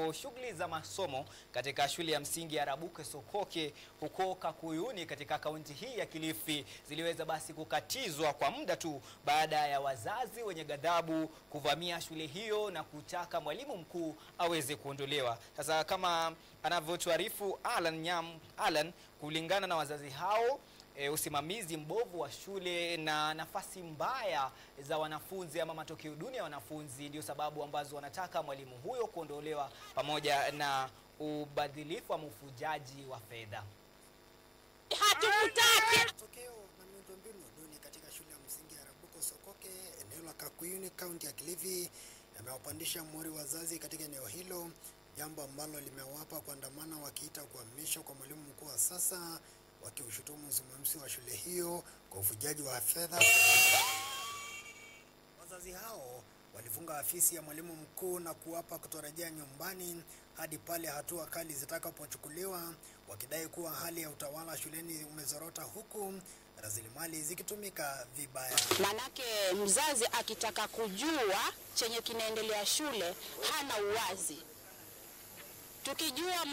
Shughuli za masomo katika shule ya msingi ya Rabuke Sokoke huko Kakuyuni katika kaunti hii ya Kilifi ziliweza basi kukatizwa kwa muda tu baada ya wazazi wenye ghadhabu kuvamia shule hiyo na kutaka mwalimu mkuu aweze kuondolewa. Sasa kama anavyotuarifu Alan, kulingana na wazazi hao, usimamizi mbovu wa shule na nafasi mbaya za wanafunzi ama matokeo duni ya wanafunzi ndio sababu ambazo wanataka mwalimu huyo kuondolewa, pamoja na ubadhilifu wa ufujaji wa fedha. Hatukutaki matokeo na miundombinu duni katika shule ya msingi ya Rabuke Sokoke eneo la Kakuyuni kaunti ya Kilifi yamewapandisha mori wazazi katika eneo hilo, jambo ambalo limewapa kuandamana wakiita kuhamishwa kwa mwalimu mkuu wa sasa, wakiushutumu usimamizi wa shule hiyo kwa ufujaji wa fedha. Wazazi hao walifunga afisi ya mwalimu mkuu na kuwapa kutorejea nyumbani hadi pale hatua kali zitakapochukuliwa, wakidai kuwa hali ya utawala shuleni umezorota huku rasilimali zikitumika vibaya. Manake mzazi akitaka kujua chenye kinaendelea shule hana uwazi. Tukijua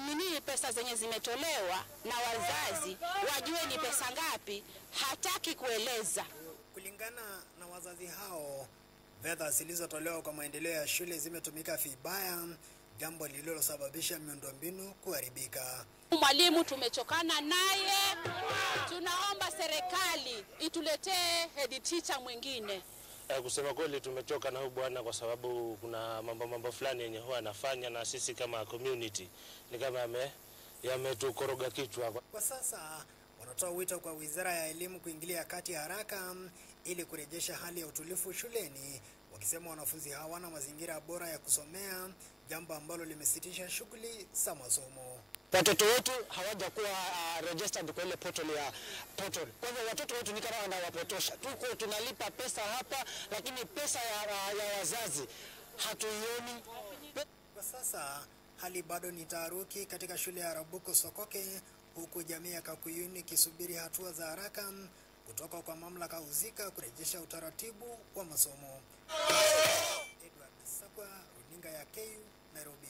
nini pesa zenye zimetolewa na wazazi wajue ni pesa ngapi, hataki kueleza. Kulingana na wazazi hao, fedha zilizotolewa kwa maendeleo ya shule zimetumika vibaya, jambo lililosababisha miundombinu kuharibika. Mwalimu tumechokana naye, tunaomba serikali ituletee head teacher mwingine. Kusema kweli tumechoka na huyu bwana, kwa sababu kuna mambo fulani yenye huwa anafanya na sisi kama community ni kama yametukoroga kichwa. Kwa sasa wanatoa wito kwa Wizara ya Elimu kuingilia kati haraka ili kurejesha hali ya utulivu shuleni, wakisema wanafunzi hawana mazingira bora ya kusomea, jambo ambalo limesitisha shughuli za masomo. Watoto wetu hawajakuwa registered kwa ile portal. Kwa hivyo watoto wetu ni kama wanawapotosha. Tuko tunalipa pesa hapa, lakini pesa ya wazazi hatuioni. Kwa sasa hali bado ni taharuki katika shule ya Rabuke Sokoke, huku jamii ya Kakuyuni ikisubiri hatua za haraka kutoka kwa mamlaka husika kurejesha utaratibu wa masomo. Edward Sakwa, runinga ya KU, Nairobi.